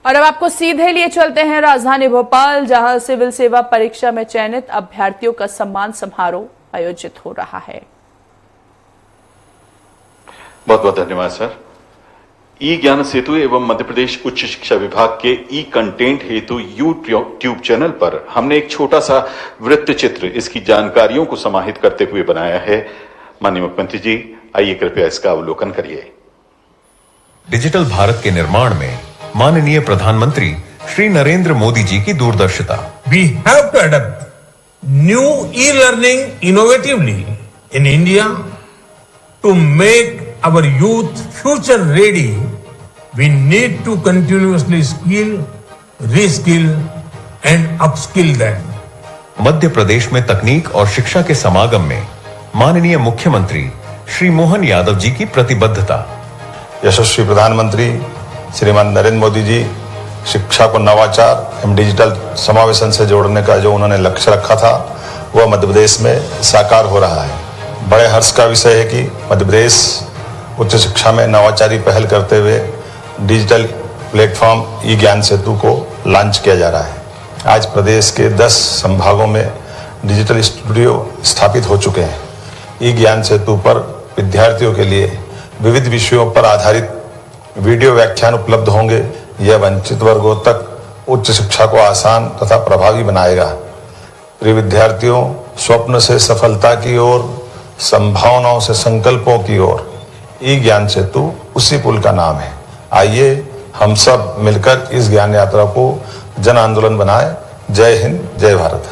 और अब आपको सीधे लिए चलते हैं राजधानी भोपाल, जहां सिविल सेवा परीक्षा में चयनित अभ्यर्थियों का सम्मान समारोह आयोजित हो रहा है। बहुत बहुत धन्यवाद सर। ई ज्ञान सेतु एवं मध्य प्रदेश उच्च शिक्षा विभाग के ई कंटेंट हेतु यूट्यूब चैनल पर हमने एक छोटा सा वृत्त चित्र इसकी जानकारियों को समाहित करते हुए बनाया है। माननीय मुख्यमंत्री जी, आइए कृपया इसका अवलोकन करिए। डिजिटल भारत के निर्माण में माननीय प्रधानमंत्री श्री नरेंद्र मोदी जी की दूरदर्शिता। We have to adapt new e-learning innovatively in India to make our youth future ready. We need to continuously skill, reskill and upskill them. Madhya Pradesh में तकनीक और शिक्षा के समागम में माननीय मुख्यमंत्री श्री मोहन यादव जी की प्रतिबद्धता। यशस्वी प्रधानमंत्री श्रीमान नरेंद्र मोदी जी शिक्षा को नवाचार एवं डिजिटल समावेशन से जोड़ने का जो उन्होंने लक्ष्य रखा था, वह मध्य प्रदेश में साकार हो रहा है। बड़े हर्ष का विषय है कि मध्य प्रदेश उच्च शिक्षा में नवाचारी पहल करते हुए डिजिटल प्लेटफॉर्म ई ज्ञान सेतु को लॉन्च किया जा रहा है। आज प्रदेश के 10 संभागों में डिजिटल स्टूडियो स्थापित हो चुके हैं। ई ज्ञान सेतु पर विद्यार्थियों के लिए विविध विषयों पर आधारित वीडियो व्याख्यान उपलब्ध होंगे। यह वंचित वर्गों तक उच्च शिक्षा को आसान तथा प्रभावी बनाएगा। प्रिय विद्यार्थियों, स्वप्न से सफलता की ओर, संभावनाओं से संकल्पों की ओर ई ज्ञान सेतु उसी पुल का नाम है। आइए हम सब मिलकर इस ज्ञान यात्रा को जन आंदोलन बनाएं। जय हिंद, जय भारत।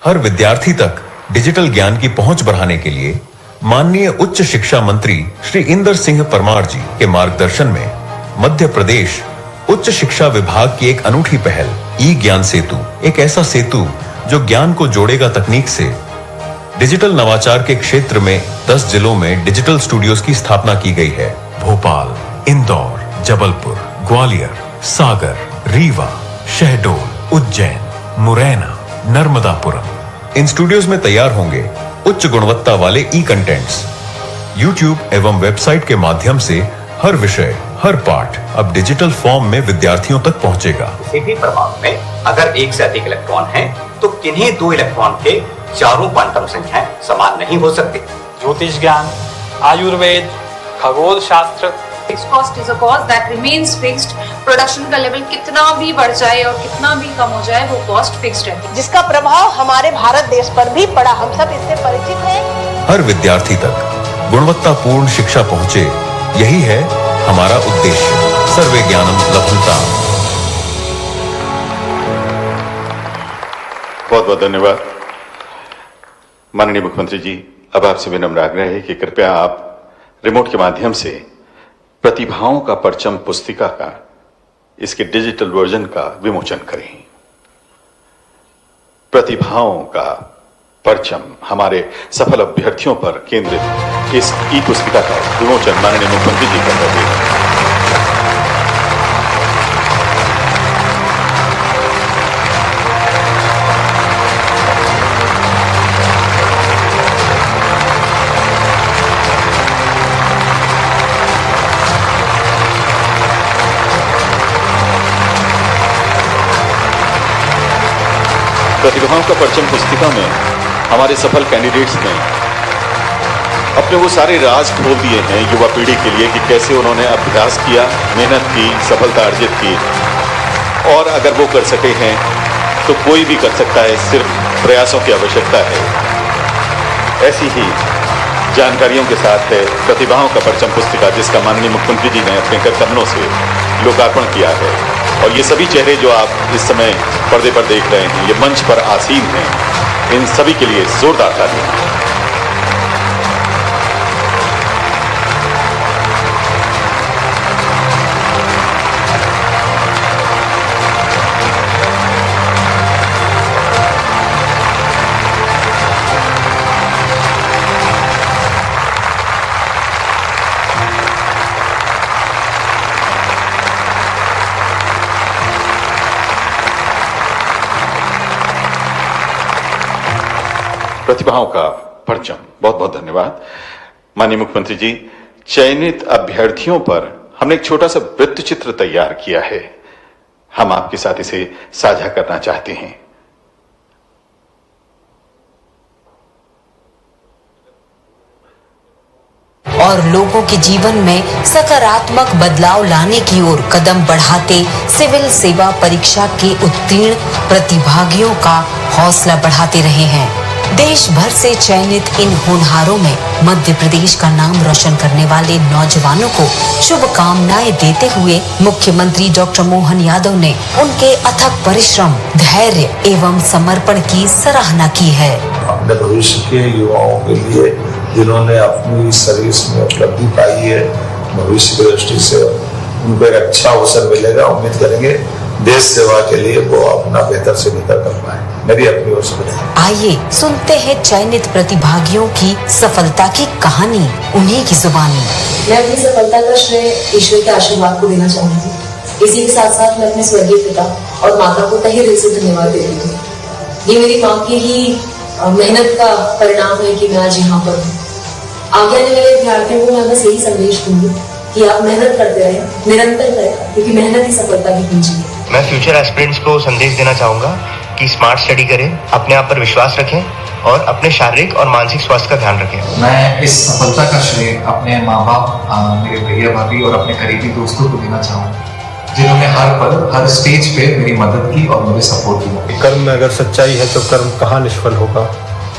हर विद्यार्थी तक डिजिटल ज्ञान की पहुंच बढ़ाने के लिए माननीय उच्च शिक्षा मंत्री श्री इंदर सिंह परमार जी के मार्गदर्शन में मध्य प्रदेश उच्च शिक्षा विभाग की एक अनूठी पहल ई ज्ञान सेतु, एक ऐसा सेतु जो ज्ञान को जोड़ेगा तकनीक से। डिजिटल नवाचार के क्षेत्र में 10 जिलों में डिजिटल स्टूडियोज की स्थापना की गई है। भोपाल, इंदौर, जबलपुर, ग्वालियर, सागर, रीवा, शहडोल, उज्जैन, मुरैना, नर्मदापुरम। इन स्टूडियोज में तैयार होंगे उच्च गुणवत्ता वाले ई कंटेंट्स। यूट्यूब एवं वेबसाइट के माध्यम से हर विषय, हर पाठ अब डिजिटल फॉर्म में विद्यार्थियों तक पहुंचेगा। किसी भी परमाणु में अगर एक से अधिक इलेक्ट्रॉन हैं, तो किन्हीं 2 इलेक्ट्रॉन के चारों क्वांटम संख्याएं समान नहीं हो सकती। ज्योतिष ज्ञान, आयुर्वेद, खगोल शास्त्र। Fixed cost is a cost that remains fixed. Production का लेवल कितना भी बढ़ जाए और कितना भी कम हो जाए, वो कॉस्ट फिक्स्ड है, जिसका प्रभाव हमारे भारत देश पर भी पड़ा। हम सब इससे परिचित हैं। हर विद्यार्थी तक गुणवत्तापूर्ण शिक्षा पहुंचे, यही है हमारा उद्देश्य। सर्वे ज्ञानम लभंता। बहुत बहुत धन्यवाद। माननीय मुख्यमंत्री जी, अब आपसे विनम्र आग्रह है कि कृपया आप रिमोट के माध्यम से प्रतिभाओं का परचम पुस्तिका का इसके डिजिटल वर्जन का विमोचन करें। प्रतिभाओं का परचम हमारे सफल अभ्यर्थियों पर केंद्रित इस ई पुस्तिका का विमोचन माननीय मुख्यमंत्री जी कर रहे हैं। प्रतिभाओं का परचम पुस्तिका में हमारे सफल कैंडिडेट्स ने अपने वो सारे राज खोल दिए हैं युवा पीढ़ी के लिए कि कैसे उन्होंने अभ्यास किया, मेहनत की, सफलता अर्जित की। और अगर वो कर सके हैं तो कोई भी कर सकता है, सिर्फ प्रयासों की आवश्यकता है। ऐसी ही जानकारियों के साथ है प्रतिभाओं का परचम पुस्तिका, जिसका माननीय मुख्यमंत्री जी ने अपने कर कदमों से लोकार्पण किया है। और ये सभी चेहरे जो आप इस समय पर्दे पर देख रहे हैं, ये मंच पर आसीन हैं, इन सभी के लिए जोरदार तालियां। प्रतिभाओं का परचम, बहुत बहुत धन्यवाद। माननीय मुख्यमंत्री जी, चयनित अभ्यर्थियों पर हमने एक छोटा सा वृत्त चित्र तैयार किया है। हम आपके साथ इसे साझा करना चाहते हैं। और लोगों के जीवन में सकारात्मक बदलाव लाने की ओर कदम बढ़ाते सिविल सेवा परीक्षा के उत्तीर्ण प्रतिभागियों का हौसला बढ़ाते रहे हैं। देश भर से चयनित इन होनहारों में मध्य प्रदेश का नाम रोशन करने वाले नौजवानों को शुभकामनाएं देते हुए मुख्यमंत्री डॉक्टर मोहन यादव ने उनके अथक परिश्रम, धैर्य एवं समर्पण की सराहना की है। अपने भविष्य के युवाओं के लिए जिन्होंने अपनी सर्विस में उपलब्धि पाई है, भविष्य की दृष्टि से उनको एक अच्छा अवसर मिलेगा। उम्मीद करेंगे देश सेवा के लिए वो अपना बेहतर से बेहतर कर पाए। मेरी अपनी ओर से आइए सुनते हैं चयनित प्रतिभागियों की सफलता की कहानी, उन्हीं की जुबानी। मैं अपनी सफलता का श्रेय ईश्वर के आशीर्वाद को देना चाहूंगी। इसी के साथ साथ मैं अपने स्वर्गीय पिता और माता को तहे दिल से धन्यवाद देती हूँ। ये मेरी माँ की ही मेहनत का परिणाम है कि मैं आज यहाँ पर हूँ। आगे आने वाले विद्यार्थियों को मैं बस यही संदेश दूंगी कि आप मेहनत करते रहें, निरंतर करें, क्योंकि मेहनत ही सफलता की कुंजी है। मैं फ्यूचर एस्पिरेंट्स को संदेश देना चाहूंगा कि स्मार्ट स्टडी करें, अपने आप पर विश्वास रखें और अपने शारीरिक और मानसिक स्वास्थ्य का ध्यान रखें। मैं इस सफलता का श्रेय अपने माँ बाप, मेरे भैया भाभी और अपने करीबी दोस्तों को देना चाहूँगा, जिन्होंने हर पल, हर स्टेज पे मेरी मदद की और मुझे सपोर्ट किया। कर्म में अगर सच्चाई है तो कर्म कहाँ निष्फल होगा।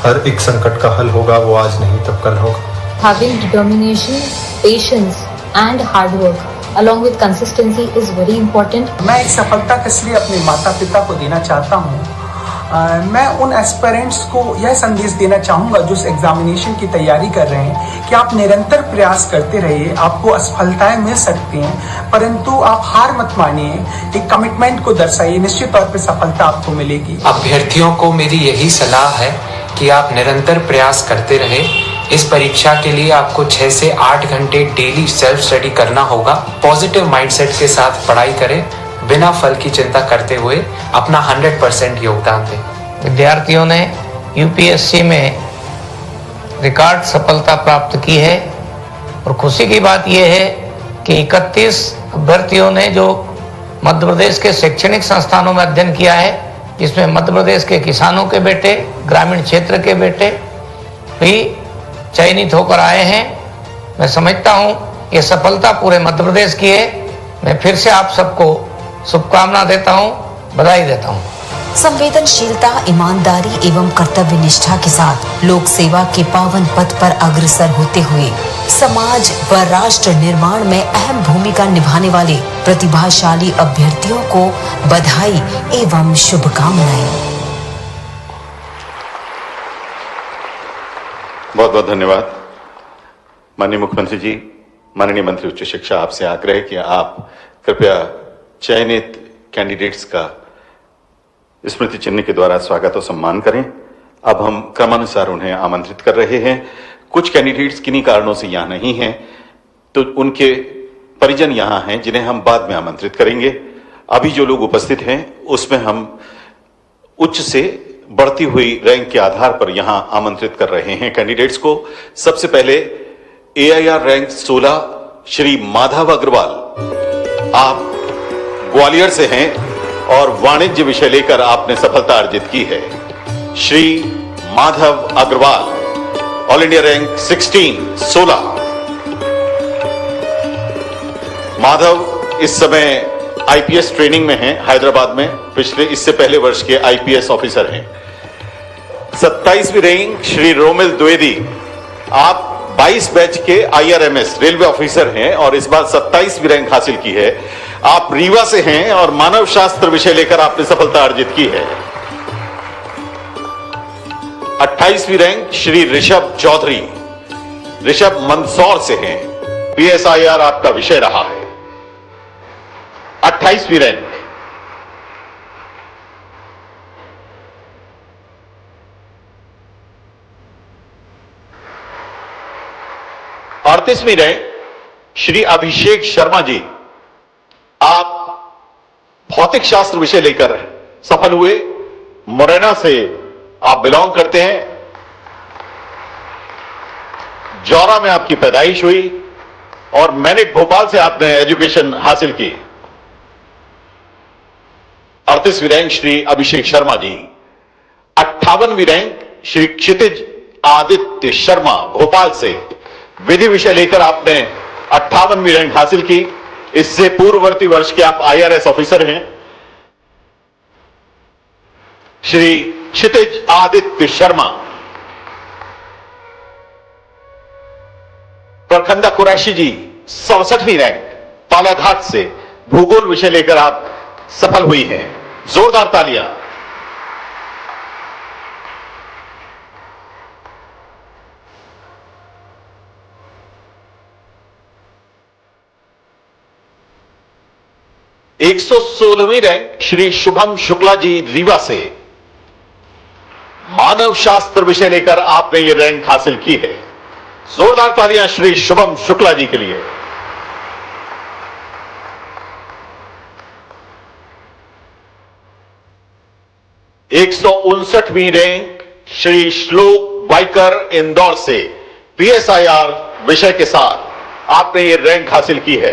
हर एक संकट का हल होगा, वो आज नहीं तब कल होगा। Having determination, patience and hard work along with consistency is very important. मैं एक सफलता का श्रेय अपने माता पिता को देना चाहता हूँ। मैं उन एस्पिरेंट्स को यह संदेश देना चाहूँगा जो इस एग्जामिनेशन की तैयारी कर रहे हैं कि आप निरंतर प्रयास करते रहिए। आपको असफलताएं मिल सकती हैं, परंतु आप हार मत मानिए, एक कमिटमेंट को दर्शाइए, निश्चित तौर पर सफलता आपको मिलेगी। अभ्यर्थियों को मेरी यही सलाह है कि आप निरंतर प्रयास करते रहे। इस परीक्षा के लिए आपको 6 से 8 घंटे डेली सेल्फ स्टडी करना होगा। पॉजिटिव माइंडसेट के साथ पढ़ाई करें, बिना फल की चिंता करते हुए अपना 100% योगदान दें। विद्यार्थियों ने यूपीएससी में रिकॉर्ड सफलता प्राप्त की है और खुशी की बात यह है कि 31 अभ्यर्थियों ने जो मध्य प्रदेश के शैक्षणिक संस्थानों में अध्ययन किया है, जिसमें मध्य प्रदेश के किसानों के बेटे, ग्रामीण क्षेत्र के बेटे भी चयनित होकर आए हैं। मैं समझता हूं ये सफलता पूरे मध्य प्रदेश की है। मैं फिर से आप सबको शुभकामना देता हूं, बधाई देता हूं। संवेदनशीलता, ईमानदारी एवं कर्तव्य निष्ठा के साथ लोक सेवा के पावन पथ पर अग्रसर होते हुए समाज व राष्ट्र निर्माण में अहम भूमिका निभाने वाले प्रतिभाशाली अभ्यर्थियों को बधाई एवं शुभकामनाएं। बहुत बहुत धन्यवाद। माननीय मुख्यमंत्री जी, माननीय मंत्री उच्च शिक्षा, आपसे आग्रह कि आप कृपया चयनित कैंडिडेट्स का स्मृति चिन्ह के द्वारा स्वागत और सम्मान करें। अब हम क्रमानुसार उन्हें आमंत्रित कर रहे हैं। कुछ कैंडिडेट्स किन्हीं कारणों से यहां नहीं हैं, तो उनके परिजन यहां हैं जिन्हें हम बाद में आमंत्रित करेंगे। अभी जो लोग उपस्थित हैं उसमें हम उच्च से बढ़ती हुई रैंक के आधार पर यहां आमंत्रित कर रहे हैं कैंडिडेट्स को। सबसे पहले AIR रैंक 16 श्री माधव अग्रवाल, आप ग्वालियर से हैं और वाणिज्य विषय लेकर आपने सफलता अर्जित की है। Shri Madhav Agarwal, all India rank 16। Madhav इस समय IPS ट्रेनिंग में हैं हैदराबाद में, इससे पहले वर्ष के IPS ऑफिसर हैं। 27वीं रैंक श्री रोमिल द्विवेदी, आप 22 बैच के IRMS रेलवे ऑफिसर हैं और इस बार 27वीं रैंक हासिल की है। आप रीवा से हैं और मानव शास्त्र विषय लेकर आपने सफलता अर्जित की है। 28वीं रैंक श्री ऋषभ चौधरी, ऋषभ मंदसौर से हैं, PSIR आपका विषय रहा है। 28वीं रैंक। अड़तीसवीं रैंक श्री अभिषेक शर्मा जी, आप भौतिक शास्त्र विषय लेकर सफल हुए। मुरैना से आप बिलोंग करते हैं। जौरा में आपकी पैदाइश हुई और मैनिक भोपाल से आपने एजुकेशन हासिल की। 134वीं रैंक श्री अभिषेक शर्मा जी, 58वीं रैंक श्री क्षितिज आदित्य शर्मा भोपाल से। विधि विषय लेकर आपने 58वीं रैंक हासिल की। इससे पूर्ववर्ती वर्ष के आप IRS ऑफिसर हैं। श्री क्षितिज आदित्य शर्मा। प्रखंडा कुरैशी जी 67वीं रैंक पालाघाट से, भूगोल विषय लेकर आप सफल हुई हैं। जोरदार तालियां। एक 116वीं रैंक श्री शुभम शुक्ला जी रीवा से, मानव शास्त्र विषय लेकर आपने यह रैंक हासिल की है। जोरदार तालियां श्री शुभम शुक्ला जी के लिए। एक 159वीं रैंक श्री श्लोक वाइकर इंदौर से, PSIR विषय के साथ आपने ये रैंक हासिल की है।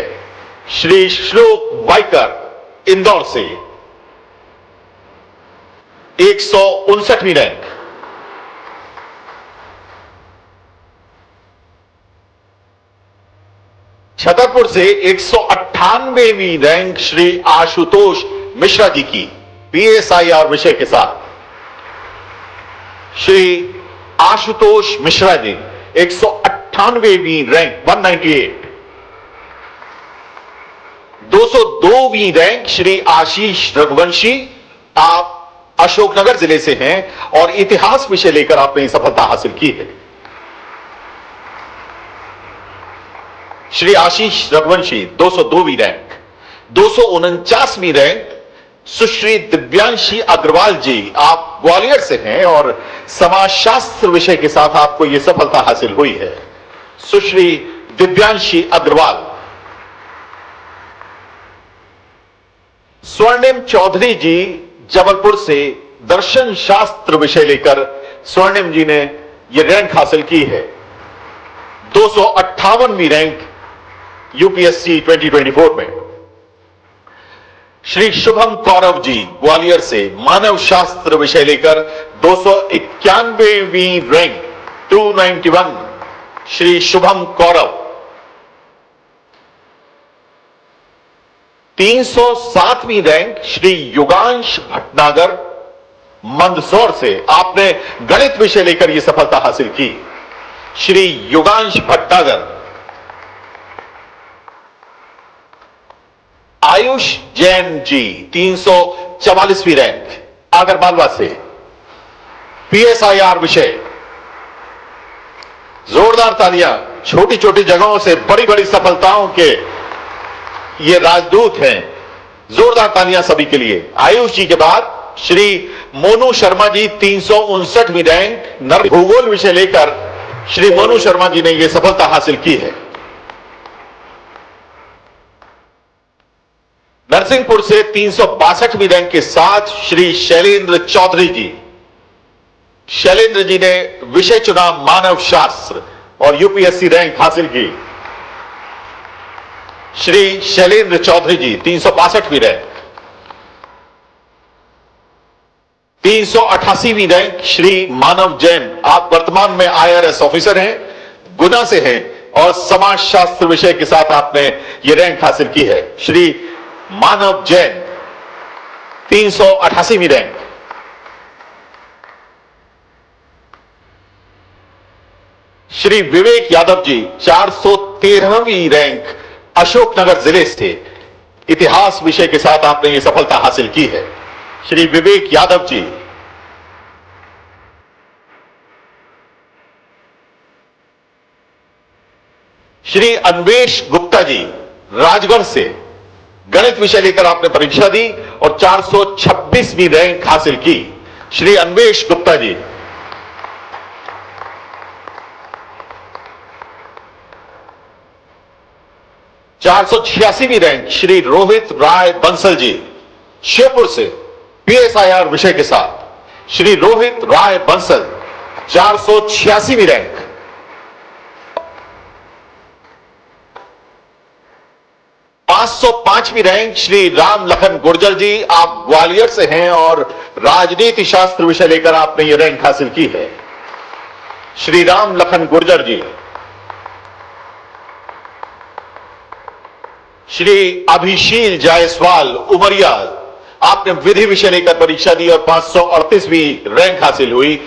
श्री श्लोक वाइकर इंदौर से 159वीं रैंक। छतरपुर से 198वीं रैंक श्री आशुतोष मिश्रा जी की, PSIR विषय के साथ। श्री आशुतोष मिश्रा जी 198वीं रैंक 198। 202वीं रैंक श्री आशीष रघुवंशी, आप अशोकनगर जिले से हैं और इतिहास विषय लेकर आपने सफलता हासिल की है। श्री आशीष रघुवंशी 202वीं रैंक। 249वीं रैंक सुश्री दिव्यांशी अग्रवाल जी, आप ग्वालियर से हैं और समाजशास्त्र विषय के साथ आपको यह सफलता हासिल हुई है। सुश्री दिव्यांशी अग्रवाल। स्वर्णिम चौधरी जी जबलपुर से, दर्शन शास्त्र विषय लेकर स्वर्णिम जी ने यह रैंक हासिल की है। 258वीं रैंक UPSC 2024 में। श्री शुभम कौरव जी ग्वालियर से, मानव शास्त्र विषय लेकर 291वीं रैंक 291 श्री शुभम कौरव। 307वीं रैंक श्री युगांश भटनागर मंदसौर से, आपने गणित विषय लेकर यह सफलता हासिल की। श्री युगांश भटनागर। आयुष जैन जी 344वीं रैंक आगरमालवा से, PSIR विषय। जोरदार तालियां। छोटी छोटी जगहों से बड़ी बड़ी सफलताओं के ये राजदूत हैं। जोरदार तालियां सभी के लिए। आयुष जी के बाद श्री मोनू शर्मा जी 359वीं रैंक नर भूगोल विषय लेकर श्री मोनू शर्मा जी ने यह सफलता हासिल की है। नरसिंहपुर से 362वीं रैंक के साथ श्री शैलेंद्र चौधरी जी। शैलेंद्र जी ने विषय चुना मानव शास्त्र और UPSC रैंक हासिल की। श्री शैलेंद्र चौधरी जी 362वीं रैंक। 388वीं रैंक श्री मानव जैन, आप वर्तमान में IRS ऑफिसर हैं, गुना से हैं और समाज शास्त्र विषय के साथ आपने यह रैंक हासिल की है। श्री मानव जैन 388वीं रैंक। श्री विवेक यादव जी 413वीं रैंक अशोकनगर जिले से, इतिहास विषय के साथ आपने यह सफलता हासिल की है। श्री विवेक यादव जी। श्री अन्वेष गुप्ता जी राजगढ़ से, गणित विषय लेकर आपने परीक्षा दी और 426वीं रैंक हासिल की। श्री अन्वेष गुप्ता जी। वीं रैंक श्री रोहित राय बंसल जी शिवपुर से, PSIR विषय के साथ। श्री रोहित राय बंसल 486वीं रैंक। 5 505वीं रैंक श्री राम लखन गुर्जर जी, आप ग्वालियर से हैं और राजनीति शास्त्र विषय लेकर आपने ये रैंक हासिल की है। श्री राम लखन गुर्जर जी। श्री अभिशील जायसवाल उमरिया, आपने विधि विषय लेकर परीक्षा दी और 538वीं रैंक हासिल हुई।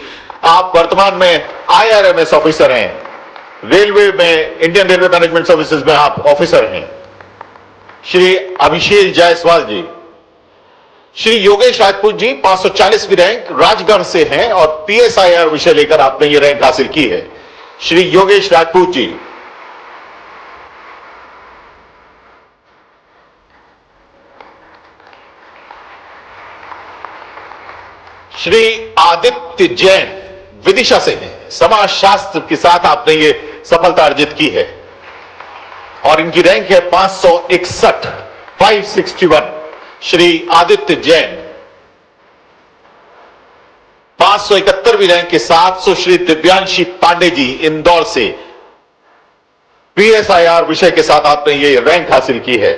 आप वर्तमान में IRMS ऑफिसर हैं, रेलवे में, इंडियन रेलवे मैनेजमेंट सर्विसेज में आप ऑफिसर हैं। श्री अभिषेक जायसवाल जी। श्री योगेश राजपूत जी, 540वीं रैंक, राजगढ़ से हैं और PSIR विषय लेकर आपने ये रैंक हासिल की है। श्री योगेश राजपूत जी। श्री आदित्य जैन विदिशा से हैं, समाज शास्त्र के साथ आपने ये सफलता अर्जित की है और इनकी रैंक है 561, 561। श्री आदित्य जैन। 571वीं रैंक के साथ सुश्री दिव्यांशी पांडे जी इंदौर से, PSIR विषय के साथ आपने ये रैंक हासिल की है।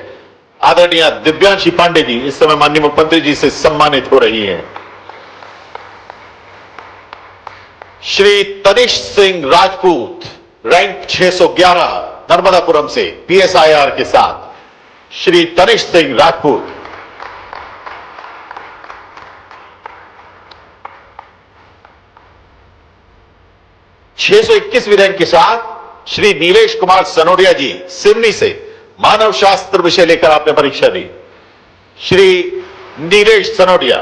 आदरणीय दिव्यांशी पांडे जी इस समय माननीय मुख्यमंत्री जी से सम्मानित हो रही हैं। श्री तनिष सिंह राजपूत, रैंक 611, नर्मदापुरम से, PSIR के साथ। श्री तनिष सिंह राजपूत। छह सौ 21वीं रैंक के साथ श्री नीलेश कुमार सनोडिया जी सिवनी से, मानव शास्त्र विषय लेकर आपने परीक्षा दी। श्री नीलेश सनोडिया।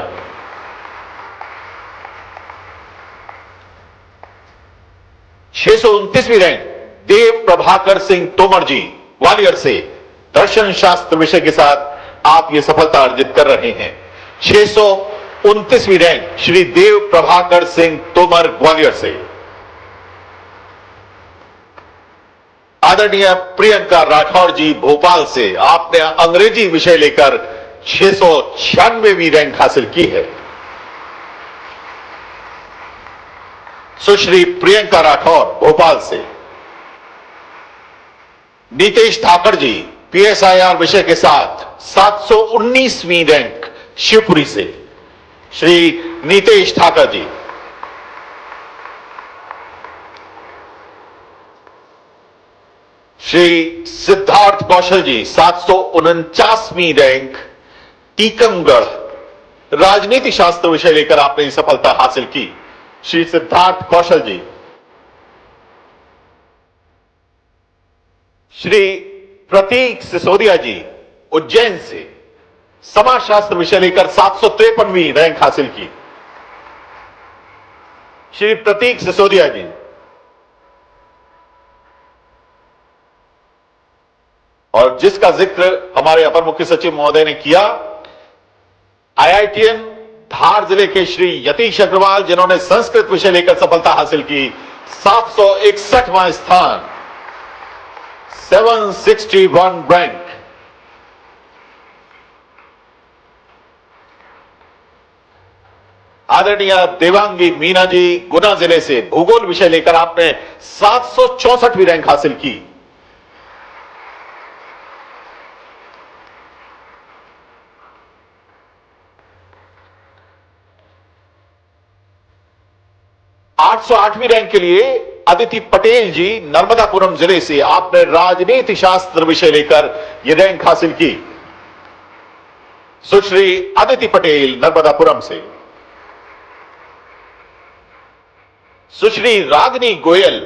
629वीं रैंक देव प्रभाकर सिंह तोमर जी ग्वालियर से, दर्शन शास्त्र विषय के साथ आप ये सफलता अर्जित कर रहे हैं। 629वीं रैंक श्री देव प्रभाकर सिंह तोमर ग्वालियर से। आदरणीय प्रियंका राठौर जी भोपाल से, आपने अंग्रेजी विषय लेकर 696वीं रैंक हासिल की है। सुश्री प्रियंका राठौर भोपाल से। नीतेश ठाकर जी PSIR विषय के साथ 719वीं रैंक शिवपुरी से। श्री नीतेश ठाकर जी। श्री सिद्धार्थ कौशल जी 749वीं रैंक टीकमगढ़, राजनीति शास्त्र विषय लेकर आपने ये सफलता हासिल की। श्री सिद्धार्थ कौशल जी। श्री प्रतीक सिसोदिया जी उज्जैन से, समाजशास्त्र विषय लेकर 753वीं रैंक हासिल की। श्री प्रतीक सिसोदिया जी। और जिसका जिक्र हमारे अपर मुख्य सचिव महोदय ने किया, IITN धार जिले के श्री यतीश अग्रवाल, जिन्होंने संस्कृत विषय लेकर सफलता हासिल की, 761वां स्थान, 761 रैंक। आदरणीय देवांगी मीना जी गुना जिले से, भूगोल विषय लेकर आपने 764वीं रैंक हासिल की। आठ 808वीं रैंक के लिए अदिति पटेल जी नर्मदापुरम जिले से, आपने राजनीति शास्त्र विषय लेकर यह रैंक हासिल की। सुश्री अदिति पटेल नर्मदापुरम से। सुश्री रागनी गोयल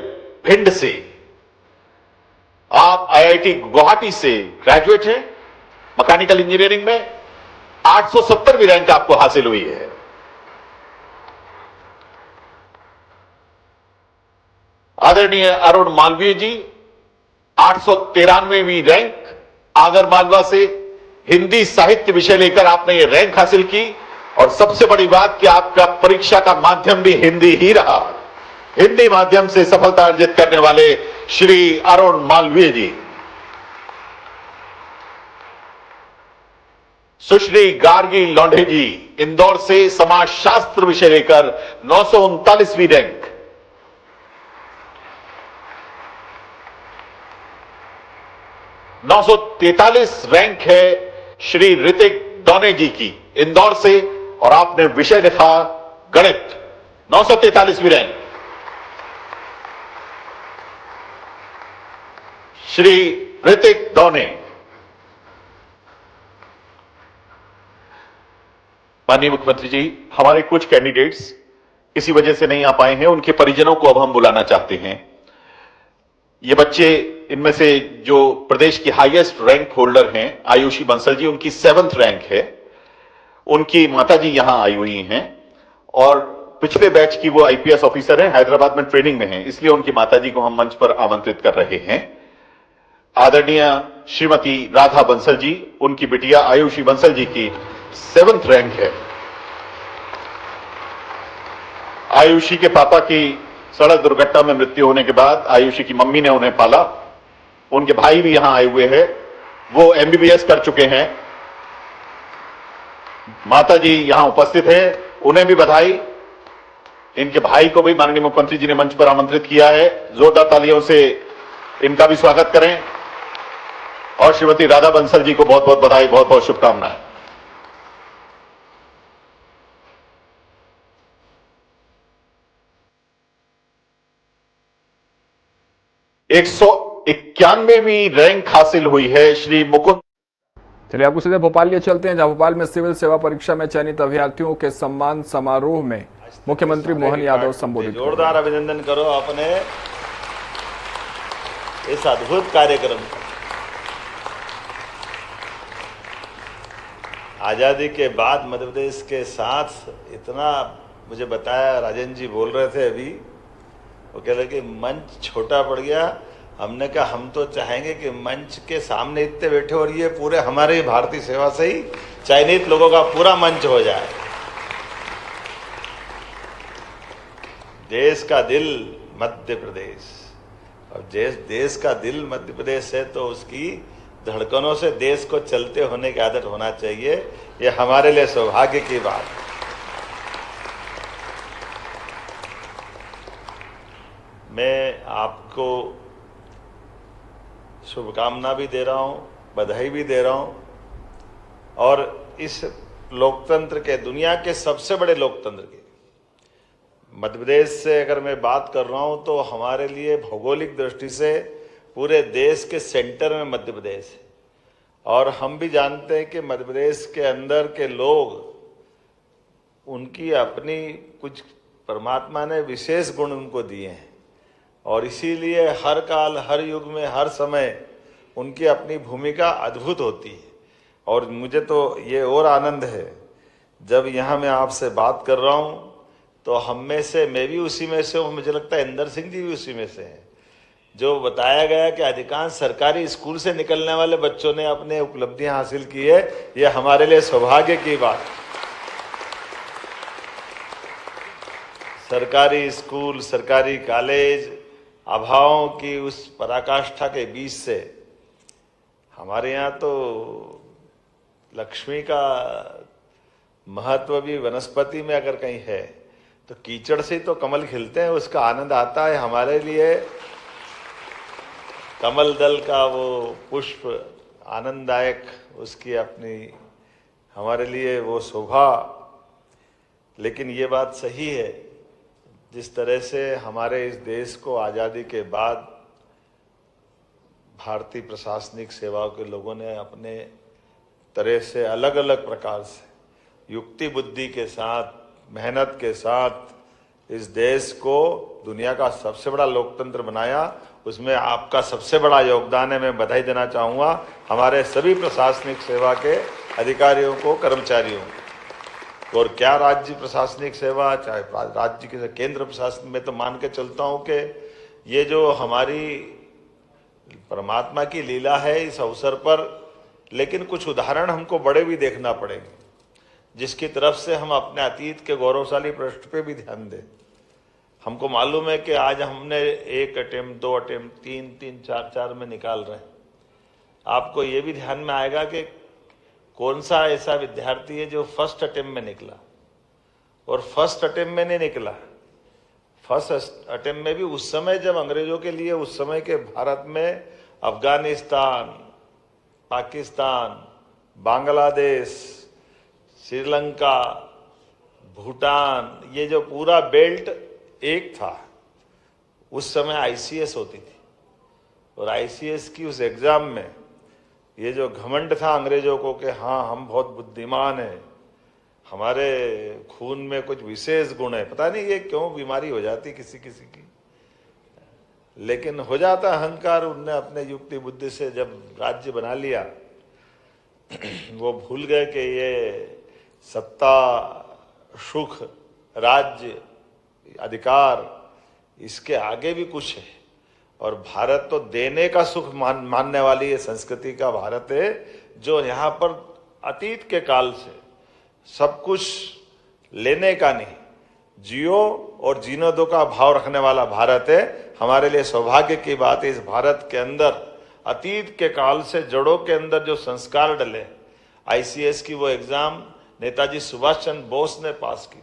भिंड से, आप IIT गुवाहाटी से ग्रेजुएट हैं मैकेनिकल इंजीनियरिंग में, 870वीं रैंक आपको हासिल हुई है। आदरणीय अरुण मालवीय जी 893वीं रैंक आगर मालवा से, हिंदी साहित्य विषय लेकर आपने ये रैंक हासिल की। और सबसे बड़ी बात कि आपका परीक्षा का माध्यम भी हिंदी ही रहा, हिंदी माध्यम से सफलता अर्जित करने वाले श्री अरुण मालवीय जी। सुश्री गार्गी लौंढे जी इंदौर से, समाज शास्त्र विषय लेकर 939वीं रैंक। 943 रैंक है श्री ऋतिक डोने जी की इंदौर से, और आपने विषय लिखा गणित। 943वीं रैंक श्री ऋतिक डोने। माननीय मुख्यमंत्री जी, हमारे कुछ कैंडिडेट्स किसी वजह से नहीं आ पाए हैं, उनके परिजनों को अब हम बुलाना चाहते हैं। ये बच्चे, इनमें से जो प्रदेश की हाईएस्ट रैंक होल्डर हैं आयुषी बंसल जी, उनकी 7th रैंक है। उनकी माताजी यहां आई हुई हैं और पिछले बैच की वो आईपीएस ऑफिसर हैं, हैदराबाद में ट्रेनिंग में हैं, इसलिए उनकी माताजी को हम मंच पर आमंत्रित कर रहे हैं। आदरणीय श्रीमती राधा बंसल जी, उनकी बिटिया आयुषी बंसल जी की 7th रैंक है। आयुषी के पापा की सड़क दुर्घटना में मृत्यु होने के बाद आयुषी की मम्मी ने उन्हें पाला। उनके भाई भी यहां आए हुए हैं, वो एमबीबीएस कर चुके हैं। माताजी यहां उपस्थित हैं, उन्हें भी बधाई। इनके भाई को भी माननीय मुख्यमंत्री जी ने मंच पर आमंत्रित किया है, जोरदार तालियों से इनका भी स्वागत करें। और श्रीमती राधा बंसल जी को बहुत बहुत बधाई, बहुत बहुत शुभकामनाएं। 191वीं रैंक हासिल हुई है श्री मुकुंद। चलिए आपको सीधे भोपाल लिए चलते हैं, जहां भोपाल में सिविल सेवा परीक्षा में चयनित अभ्यर्थियों के सम्मान समारोह में मुख्यमंत्री मोहन यादव संबोधित। जोरदार अभिनंदन करो अपने इस अद्भुत कार्यक्रम का। आजादी के बाद मध्य प्रदेश के साथ इतना, मुझे बताया राजन जी बोल रहे थे अभी, वो कह रहे कि मंच छोटा पड़ गया। हमने कहा हम तो चाहेंगे कि मंच के सामने इतने बैठे और ये पूरे हमारे भारतीय सेवा से ही चयनित लोगों का पूरा मंच हो जाए। देश का दिल मध्य प्रदेश, और देश का दिल मध्य प्रदेश है तो उसकी धड़कनों से देश को चलते होने की आदत होना चाहिए। ये हमारे लिए सौभाग्य की बात है। मैं आपको शुभकामना भी दे रहा हूं, बधाई भी दे रहा हूं। और इस लोकतंत्र के, दुनिया के सबसे बड़े लोकतंत्र के मध्य प्रदेश से अगर मैं बात कर रहा हूं तो हमारे लिए भौगोलिक दृष्टि से पूरे देश के सेंटर में मध्य प्रदेश है। और हम भी जानते हैं कि मध्य प्रदेश के अंदर के लोग, उनकी अपनी कुछ परमात्मा ने विशेष गुण उनको दिए हैं, और इसीलिए हर काल, हर युग में, हर समय उनकी अपनी भूमिका अद्भुत होती है। और मुझे तो ये और आनंद है जब यहाँ मैं आपसे बात कर रहा हूँ तो हम में से, मैं भी उसी में से हूँ, मुझे लगता है इंदर सिंह जी भी उसी में से हैं, जो बताया गया कि अधिकांश सरकारी स्कूल से निकलने वाले बच्चों ने अपने उपलब्धियां हासिल की है। ये हमारे लिए सौभाग्य की बात। सरकारी स्कूल, सरकारी कॉलेज, अभावों की उस पराकाष्ठा के बीच से हमारे यहाँ तो लक्ष्मी का महत्व भी वनस्पति में अगर कहीं है तो कीचड़ से तो कमल खिलते हैं, उसका आनंद आता है। हमारे लिए कमल दल का वो पुष्प आनंददायक, उसकी अपनी हमारे लिए वो शोभा। लेकिन ये बात सही है, जिस तरह से हमारे इस देश को आज़ादी के बाद भारतीय प्रशासनिक सेवाओं के लोगों ने अपने तरह से अलग अलग प्रकार से युक्ति बुद्धि के साथ, मेहनत के साथ इस देश को दुनिया का सबसे बड़ा लोकतंत्र बनाया, उसमें आपका सबसे बड़ा योगदान है। मैं बधाई देना चाहूँगा हमारे सभी प्रशासनिक सेवा के अधिकारियों को, कर्मचारियों को। और क्या राज्य प्रशासनिक सेवा, चाहे राज्य के केंद्र प्रशासन में, तो मान के चलता हूँ कि ये जो हमारी परमात्मा की लीला है इस अवसर पर, लेकिन कुछ उदाहरण हमको बड़े भी देखना पड़ेंगे, जिसकी तरफ से हम अपने अतीत के गौरवशाली पृष्ठ पे भी ध्यान दें। हमको मालूम है कि आज हमने 1 अटेम्प्ट, 2 अटेम्प्ट, 3-3, 4-4 में निकाल रहे हैं। आपको ये भी ध्यान में आएगा कि कौन सा ऐसा विद्यार्थी है जो फर्स्ट अटेम्प्ट में निकला, और फर्स्ट अटेम्प्ट में नहीं निकला। फर्स्ट अटेम्प्ट में भी उस समय जब अंग्रेजों के लिए, उस समय के भारत में अफगानिस्तान, पाकिस्तान, बांग्लादेश, श्रीलंका, भूटान, ये जो पूरा बेल्ट एक था। उस समय आईसीएस होती थी और आईसीएस की उस एग्जाम में ये जो घमंड था अंग्रेजों को कि हाँ हम बहुत बुद्धिमान हैं, हमारे खून में कुछ विशेष गुण है, पता नहीं ये क्यों बीमारी हो जाती किसी किसी की, लेकिन हो जाता अहंकार। उनने अपने युक्ति बुद्धि से जब राज्य बना लिया वो भूल गए कि ये सत्ता, सुख, राज्य, अधिकार, इसके आगे भी कुछ है। और भारत तो देने का सुख मानने वाली ये संस्कृति का भारत है, जो यहाँ पर अतीत के काल से सब कुछ लेने का नहीं, जियो और जीने दो का भाव रखने वाला भारत है। हमारे लिए सौभाग्य की बात है, इस भारत के अंदर अतीत के काल से जड़ों के अंदर जो संस्कार डले, आईसीएस की वो एग्जाम नेताजी सुभाष चंद्र बोस ने पास की थी।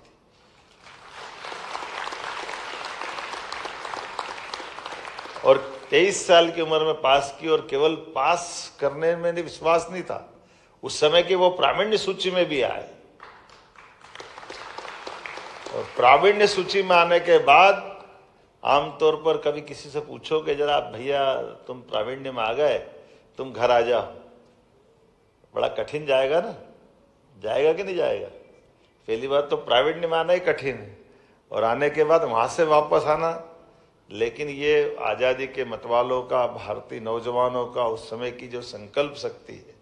और 23 साल की उम्र में पास की, और केवल पास करने में विश्वास नहीं था, उस समय की वो प्रावीण्य सूची में भी आए। और प्रावीण्य सूची में आने के बाद आमतौर पर कभी किसी से पूछो कि जरा भैया तुम प्रावीण्य में आ गए, तुम घर आ जाओ, बड़ा कठिन जाएगा ना, जाएगा कि नहीं जाएगा? पहली बात तो प्रावीण्य में आना ही कठिन है, और आने के बाद वहां से वापस आना। लेकिन ये आज़ादी के मतवालों का, भारतीय नौजवानों का उस समय की जो संकल्प शक्ति है,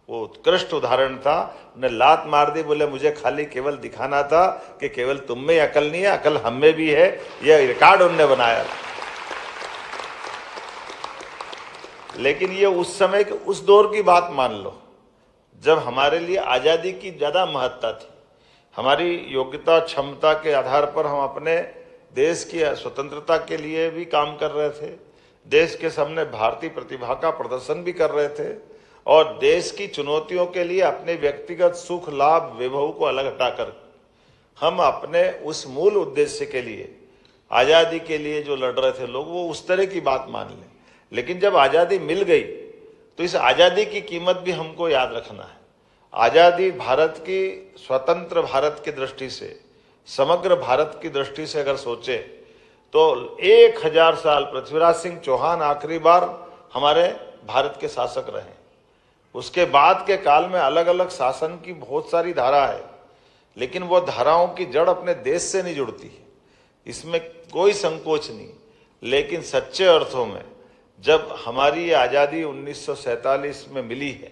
वो उत्कृष्ट उदाहरण था। उन्हें लात मार दी, बोले मुझे खाली केवल दिखाना था कि केवल तुम में अकल नहीं है, अकल हम में भी है। यह रिकॉर्ड उनने बनाया। लेकिन ये उस समय के उस दौर की बात मान लो, जब हमारे लिए आज़ादी की ज़्यादा महत्ता थी। हमारी योग्यता, क्षमता के आधार पर हम अपने देश की स्वतंत्रता के लिए भी काम कर रहे थे, देश के सामने भारतीय प्रतिभा का प्रदर्शन भी कर रहे थे, और देश की चुनौतियों के लिए अपने व्यक्तिगत सुख, लाभ, वैभव को अलग हटाकर हम अपने उस मूल उद्देश्य के लिए, आज़ादी के लिए जो लड़ रहे थे लोग, वो उस तरह की बात मान लें। लेकिन जब आज़ादी मिल गई तो इस आज़ादी की कीमत भी हमको याद रखना है। आज़ादी भारत की, स्वतंत्र भारत की दृष्टि से, समग्र भारत की दृष्टि से अगर सोचे तो 1000 साल पृथ्वीराज सिंह चौहान आखिरी बार हमारे भारत के शासक रहे। उसके बाद के काल में अलग अलग शासन की बहुत सारी धारा है, लेकिन वो धाराओं की जड़ अपने देश से नहीं जुड़ती है, इसमें कोई संकोच नहीं। लेकिन सच्चे अर्थों में जब हमारी ये आज़ादी 1947 में मिली है,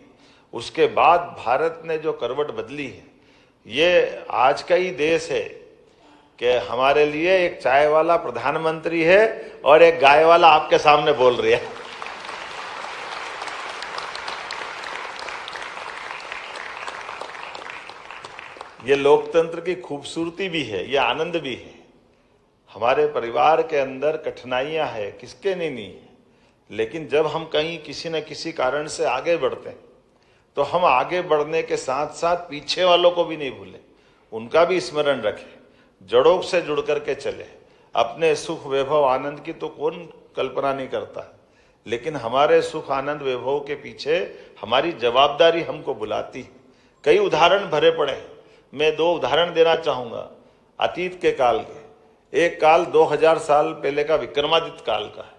उसके बाद भारत ने जो करवट बदली है, ये आज का ही देश है कि हमारे लिए एक चाय वाला प्रधानमंत्री है और एक गाय वाला आपके सामने बोल रही है। ये लोकतंत्र की खूबसूरती भी है, ये आनंद भी है। हमारे परिवार के अंदर कठिनाइयां है, किसके नहीं है, लेकिन जब हम कहीं किसी न किसी कारण से आगे बढ़ते हैं तो हम आगे बढ़ने के साथ साथ पीछे वालों को भी नहीं भूलें, उनका भी स्मरण रखें, जड़ों से जुड़ करके चले। अपने सुख, वैभव, आनंद की तो कौन कल्पना नहीं करता, लेकिन हमारे सुख, आनंद, वैभव के पीछे हमारी जवाबदारी हमको बुलाती है। कई उदाहरण भरे पड़े हैं, मैं 2 उदाहरण देना चाहूंगा अतीत के काल के। एक काल 2000 साल पहले का विक्रमादित्य काल का है।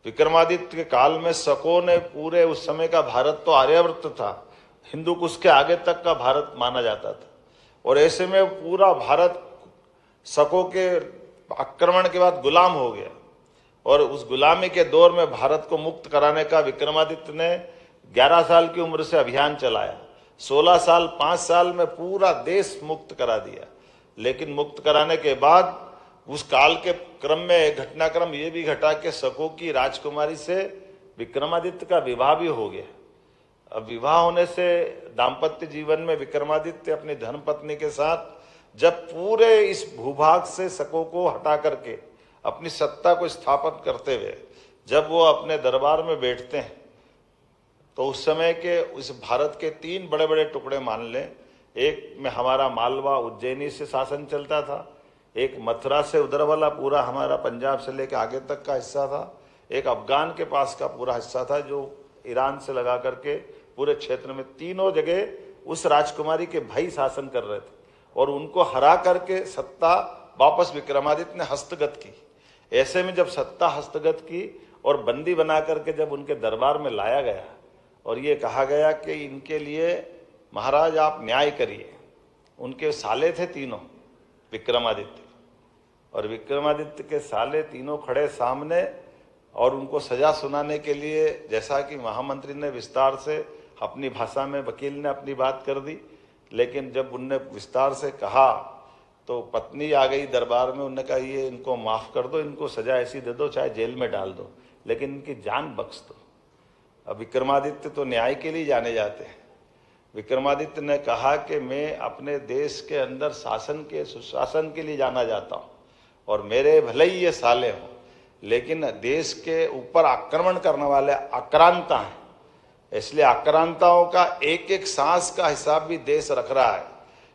विक्रमादित्य के काल में शकों ने पूरे, उस समय का भारत तो आर्यावर्त था, हिंदू कुश के आगे तक का भारत माना जाता था, और ऐसे में पूरा भारत शकों के आक्रमण के बाद गुलाम हो गया। और उस गुलामी के दौर में भारत को मुक्त कराने का विक्रमादित्य ने 11 साल की उम्र से अभियान चलाया। 16 साल, 5 साल में पूरा देश मुक्त करा दिया। लेकिन मुक्त कराने के बाद उस काल के क्रम में घटनाक्रम ये भी घटा कि शकों की राजकुमारी से विक्रमादित्य का विवाह भी हो गया। अब विवाह होने से दाम्पत्य जीवन में विक्रमादित्य अपनी धर्मपत्नी के साथ जब पूरे इस भूभाग से शकों को हटा करके अपनी सत्ता को स्थापित करते हुए जब वो अपने दरबार में बैठते हैं, तो उस समय के उस भारत के 3 बड़े बड़े टुकड़े मान लें। एक में हमारा मालवा, उज्जैनी से शासन चलता था, एक मथुरा से उधर वाला पूरा हमारा पंजाब से लेकर आगे तक का हिस्सा था, एक अफगान के पास का पूरा हिस्सा था जो ईरान से लगा करके पूरे क्षेत्र में, तीनों जगह उस राजकुमारी के भाई शासन कर रहे थे और उनको हरा करके सत्ता वापस विक्रमादित्य ने हस्तगत की। ऐसे में जब सत्ता हस्तगत की और बंदी बना करके जब उनके दरबार में लाया गया और ये कहा गया कि इनके लिए महाराज आप न्याय करिए, उनके साले थे तीनों विक्रमादित्य, और विक्रमादित्य के साले तीनों खड़े सामने और उनको सजा सुनाने के लिए, जैसा कि महामंत्री ने विस्तार से अपनी भाषा में, वकील ने अपनी बात कर दी, लेकिन जब उनने विस्तार से कहा तो पत्नी आ गई दरबार में, उन्होंने कहा ये इनको माफ कर दो, इनको सजा ऐसी दे दो चाहे जेल में डाल दो, लेकिन इनकी जान बख्श दो। अब विक्रमादित्य तो न्याय के लिए जाने जाते हैं। विक्रमादित्य ने कहा कि मैं अपने देश के अंदर शासन के सुशासन के लिए जाना जाता हूँ और मेरे भले ही ये साले हों, लेकिन देश के ऊपर आक्रमण करने वाले आक्रांता हैं, इसलिए आक्रांताओं का एक एक सांस का हिसाब भी देश रख रहा है।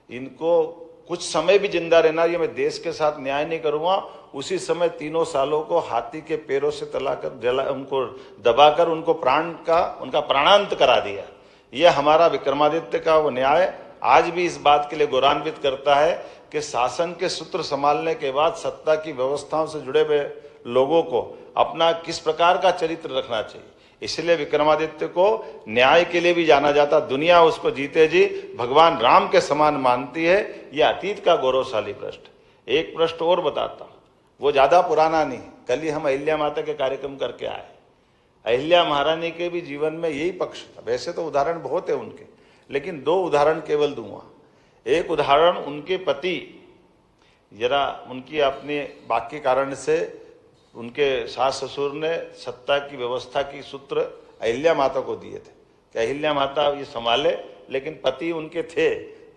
इनको कुछ समय भी जिंदा रहना, ये मैं देश के साथ न्याय नहीं करूंगा। उसी समय तीनों सालों को हाथी के पैरों से उनको दबाकर उनका प्राणांत करा दिया। यह हमारा विक्रमादित्य का वो न्याय आज भी इस बात के लिए गौरवान्वित करता है कि शासन के सूत्र संभालने के बाद सत्ता की व्यवस्थाओं से जुड़े हुए लोगों को अपना किस प्रकार का चरित्र रखना चाहिए। इसलिए विक्रमादित्य को न्याय के लिए भी जाना जाता, दुनिया उसको जीते जी भगवान राम के समान मानती है। यह अतीत का गौरवशाली पृष्ठ। एक पृष्ठ और बताता हूं, वो ज्यादा पुराना नहीं, कल ही हम अहिल्या माता के कार्यक्रम करके आए। अहिल्या महारानी के भी जीवन में यही पक्ष था। वैसे तो उदाहरण बहुत है उनके, लेकिन दो उदाहरण केवल दूंगा। एक उदाहरण, उनके पति जरा उनकी अपने बाकी कारण से उनके सास ससुर ने सत्ता की व्यवस्था की सूत्र अहिल्या माता को दिए थे कि अहिल्या माता ये संभाले, लेकिन पति उनके थे,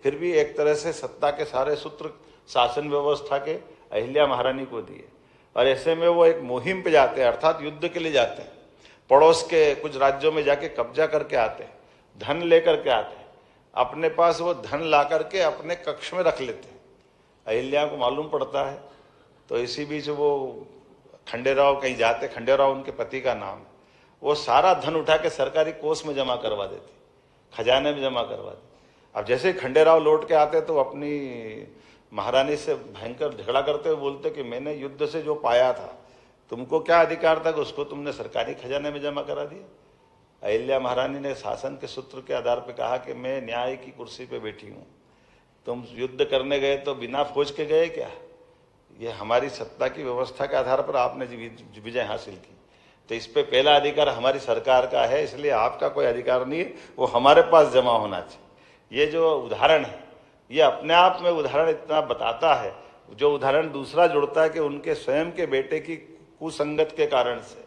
फिर भी एक तरह से सत्ता के सारे सूत्र शासन व्यवस्था के अहिल्या महारानी को दिए। और ऐसे में वो एक मुहिम पे जाते हैं, अर्थात युद्ध के लिए जाते हैं, पड़ोस के कुछ राज्यों में जाके कब्जा करके आते हैं, धन लेकर के आते हैं, अपने पास वो धन ला करके अपने कक्ष में रख लेते हैं। अहिल्या को मालूम पड़ता है, तो इसी बीच वो खंडेराव कहीं जाते, खंडेराव उनके पति का नाम है, वो सारा धन उठा के सरकारी कोष में जमा करवा देती, खजाने में जमा करवा देती। अब जैसे ही खंडेराव लौट के आते तो अपनी महारानी से भयंकर झगड़ा करते हुए बोलते कि मैंने युद्ध से जो पाया था, तुमको क्या अधिकार था कि उसको तुमने सरकारी खजाने में जमा करा दिया। अहिल्या महारानी ने शासन के सूत्र के आधार पर कहा कि मैं न्याय की कुर्सी पे बैठी हूँ, तुम युद्ध करने गए तो बिना फौज के गए क्या? ये हमारी सत्ता की व्यवस्था के आधार पर आपने विजय हासिल की, तो इस पे पहला अधिकार हमारी सरकार का है, इसलिए आपका कोई अधिकार नहीं है, वो हमारे पास जमा होना चाहिए। ये जो उदाहरण है, ये अपने आप में उदाहरण इतना बताता है। जो उदाहरण दूसरा जुड़ता है कि उनके स्वयं के बेटे की कुसंगत के कारण से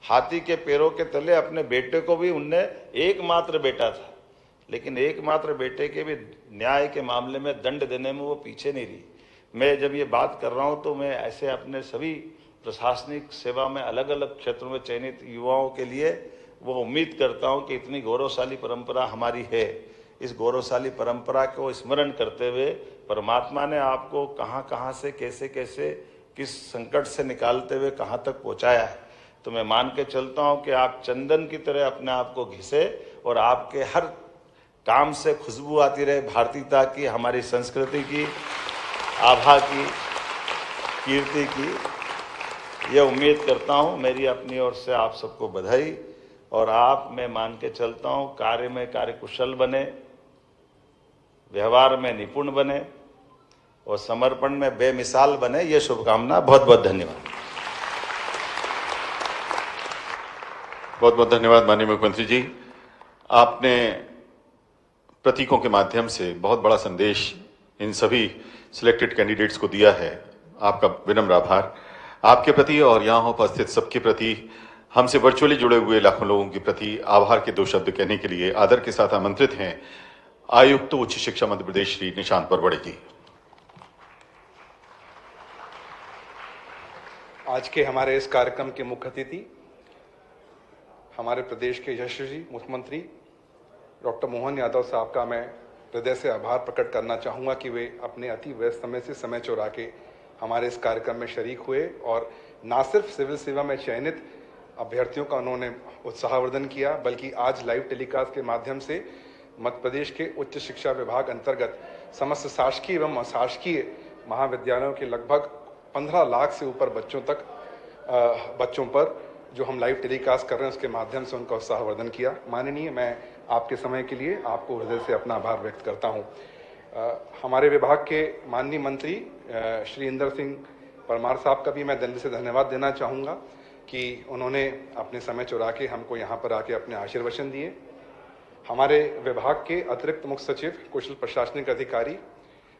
हाथी के पैरों के तले अपने बेटे को भी, उनने एकमात्र बेटा था, लेकिन एकमात्र बेटे के भी न्याय के मामले में दंड देने में वो पीछे नहीं रही। मैं जब ये बात कर रहा हूँ तो मैं ऐसे अपने सभी प्रशासनिक सेवा में अलग अलग क्षेत्रों में चयनित युवाओं के लिए वो उम्मीद करता हूँ कि इतनी गौरवशाली परंपरा हमारी है। इस गौरवशाली परंपरा को स्मरण करते हुए परमात्मा ने आपको कहाँ कहाँ से कैसे कैसे किस संकट से निकालते हुए कहाँ तक पहुँचाया है। तो मैं मान के चलता हूँ कि आप चंदन की तरह अपने आप को घिसे और आपके हर काम से खुशबू आती रहे भारतीयता की, हमारी संस्कृति की, आभा की, कीर्ति की। यह उम्मीद करता हूँ। मेरी अपनी ओर से आप सबको बधाई। और आप, मैं मान के चलता हूँ, कार्य में कार्यकुशल बने, व्यवहार में निपुण बने और समर्पण में बेमिसाल बने। ये शुभकामना। बहुत बहुत धन्यवाद। बहुत बहुत धन्यवाद माननीय मुख्यमंत्री जी। आपने प्रतीकों के माध्यम से बहुत बड़ा संदेश इन सभी सिलेक्टेड कैंडिडेट्स को दिया है। आपका विनम्र आभार आपके प्रति और यहाँ उपस्थित सबके प्रति, हमसे वर्चुअली जुड़े हुए लाखों लोगों के प्रति आभार के दो शब्द कहने के लिए आदर के साथ आमंत्रित हैं आयुक्त उच्च शिक्षा मध्य प्रदेश श्री निशांत परवड़े जी। आज के हमारे इस कार्यक्रम के मुख्य अतिथि हमारे प्रदेश के यशस्वी मुख्यमंत्री डॉक्टर मोहन यादव साहब का मैं हृदय से आभार प्रकट करना चाहूँगा कि वे अपने अति व्यस्त समय से समय चुरा के हमारे इस कार्यक्रम में शरीक हुए और न सिर्फ सिविल सेवा में चयनित अभ्यर्थियों का उन्होंने उत्साहवर्धन किया, बल्कि आज लाइव टेलीकास्ट के माध्यम से मध्य प्रदेश के उच्च शिक्षा विभाग अंतर्गत समस्त शासकीय एवं अशासकीय महाविद्यालयों के लगभग 15 लाख से ऊपर बच्चों पर जो हम लाइव टेलीकास्ट कर रहे हैं उसके माध्यम से उनका उत्साहवर्धन किया। माननीय, मैं आपके समय के लिए आपको हृदय से अपना आभार व्यक्त करता हूं। हमारे विभाग के माननीय मंत्री श्री इंदर सिंह परमार साहब का भी मैं दिल से धन्यवाद देना चाहूँगा कि उन्होंने अपने समय चुरा के हमको यहाँ पर आके अपने आशीर्वचन दिए। हमारे विभाग के अतिरिक्त मुख्य सचिव, कुशल प्रशासनिक अधिकारी,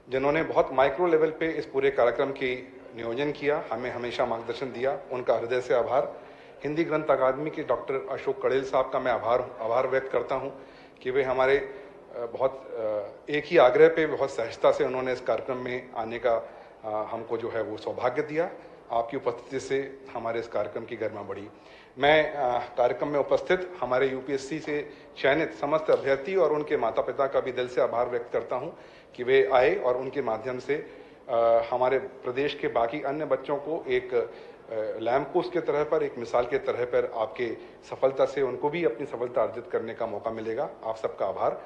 जिन्होंने बहुत माइक्रो लेवल पे इस पूरे कार्यक्रम की नियोजन किया, हमें हमेशा मार्गदर्शन दिया, उनका हृदय से आभार। हिंदी ग्रंथ अकादमी के डॉक्टर अशोक कड़ेल साहब का मैं आभार व्यक्त करता हूं कि वे हमारे बहुत एक ही आग्रह पे बहुत सहजता से उन्होंने इस कार्यक्रम में आने का हमको जो है वो सौभाग्य दिया। आपकी उपस्थिति से हमारे इस कार्यक्रम की गरिमा बढ़ी। मैं कार्यक्रम में उपस्थित हमारे यूपीएससी से चयनित समस्त अभ्यर्थी और उनके माता पिता का भी दिल से आभार व्यक्त करता हूं कि वे आए और उनके माध्यम से हमारे प्रदेश के बाकी अन्य बच्चों को एक लैंप पोस्ट के तरह पर, एक मिसाल के तरह पर आपके सफलता से उनको भी अपनी सफलता अर्जित करने का मौका मिलेगा। आप सबका आभार।